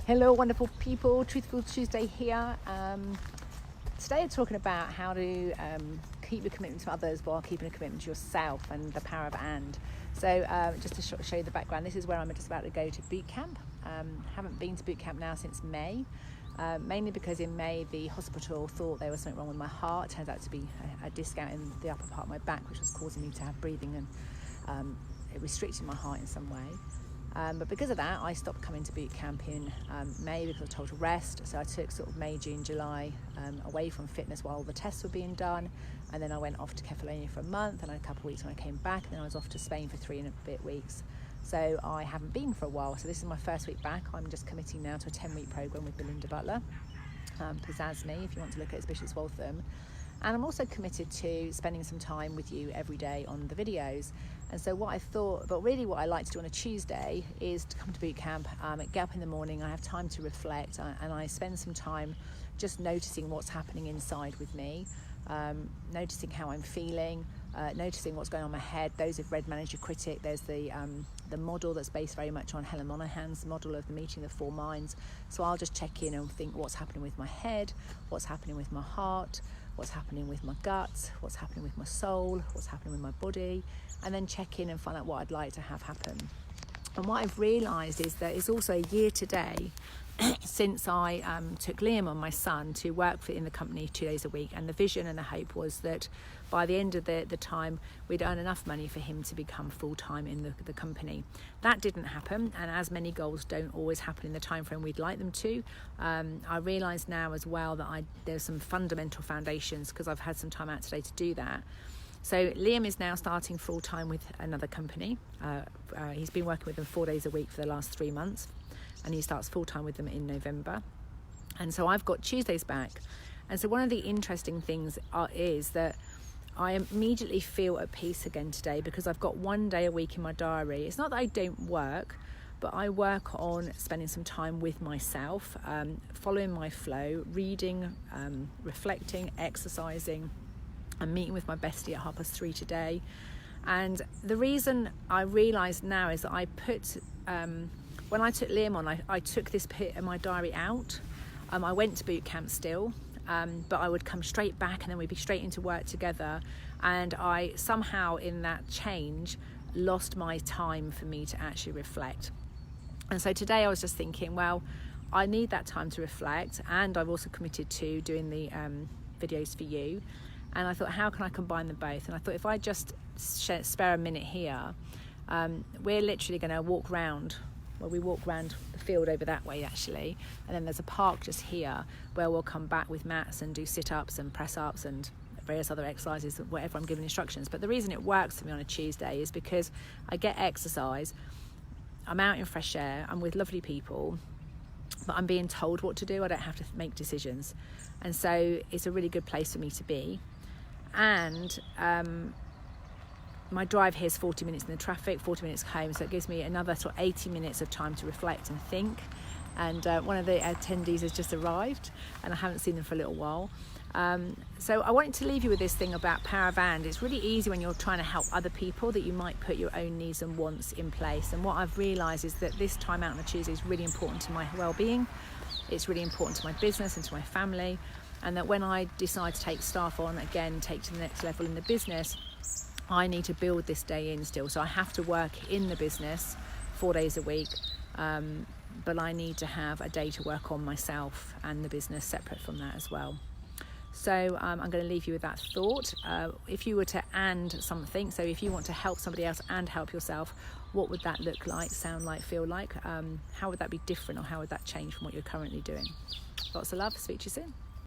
Hello, wonderful people. Truthful Tuesday here. Today, I'm talking about how to keep your commitment to others while keeping a commitment to yourself and the power of and. So, just to show you the background, this is where I'm just about to go to boot camp. Haven't been to boot camp now since May, mainly because in May the hospital thought there was something wrong with my heart. Turns out to be a disc out in the upper part of my back, which was causing me to have breathing and it restricted my heart in some way. But because of that, I stopped coming to boot camp in May because I was told to rest. So I took sort of May, June, July away from fitness while all the tests were being done. And then I went off to Kefalonia for a month and a couple of weeks when I came back. And then I was off to Spain for 3 and a bit weeks. So I haven't been for a while. So this is my first week back. I'm just committing now to a 10-week program with Belinda Butler. Pizzazz me if you want to look at it, Bishop's Waltham. And I'm also committed to spending some time with you every day on the videos. And so what I thought, but really what I like to do on a Tuesday is to come to boot camp, get up in the morning, I have time to reflect, and I spend some time just noticing what's happening inside with me, noticing how I'm feeling, noticing what's going on in my head. Those who've read Manage Your Critic, there's the model that's based very much on Helen Monahan's model of the meeting of the 4 minds. So I'll just check in and think what's happening with my head, what's happening with my heart, what's happening with my gut, what's happening with my soul, what's happening with my body, and then check in and find out what I'd like to have happen. And what I've realised is that it's also a year today since I took Liam on, my son, to work in the company 2 days a week, and the vision and the hope was that by the end of the time we'd earn enough money for him to become full-time in the company. That didn't happen, and as many goals don't always happen in the time frame we'd like them to, I realise now as well that there's some fundamental foundations, because I've had some time out today to do that. So Liam is now starting full-time with another company. He's been working with them 4 days a week for the last 3 months, and he starts full-time with them in November. And so I've got Tuesdays back. And so one of the interesting things is that I immediately feel at peace again today, because I've got 1 day a week in my diary. It's not that I don't work, but I work on spending some time with myself, following my flow, reading, reflecting, exercising. I'm meeting with my bestie at 3:30 today. And the reason I realise now is that I put, when I took Liam on, I took this bit of my diary out. I went to boot camp still, but I would come straight back and then we'd be straight into work together. And I somehow in that change lost my time for me to actually reflect. And so today I was just thinking, well, I need that time to reflect, and I've also committed to doing the videos for you. And I thought, how can I combine them both? And I thought, if I just spare a minute here, we're literally going to walk round. Well, we walk round the field over that way, actually. And then there's a park just here where we'll come back with mats and do sit-ups and press-ups and various other exercises, whatever I'm giving instructions. But the reason it works for me on a Tuesday is because I get exercise, I'm out in fresh air, I'm with lovely people, but I'm being told what to do. I don't have to make decisions. And so it's a really good place for me to be. And my drive here is 40 minutes in the traffic, 40 minutes home, so it gives me another sort of 80 minutes of time to reflect and think. And one of the attendees has just arrived, and I haven't seen them for a little while. So I wanted to leave you with this thing about power of and. It's really easy when you're trying to help other people that you might put your own needs and wants in place. And what I've realised is that this time out on a Tuesday is really important to my well-being. It's really important to my business and to my family. And that when I decide to take staff on, again, take to the next level in the business, I need to build this day in still. So I have to work in the business 4 days a week, but I need to have a day to work on myself and the business separate from that as well. So I'm going to leave you with that thought. If you were to and something, so if you want to help somebody else and help yourself, what would that look like, sound like, feel like? How would that be different, or how would that change from what you're currently doing? Lots of love. Speak to you soon.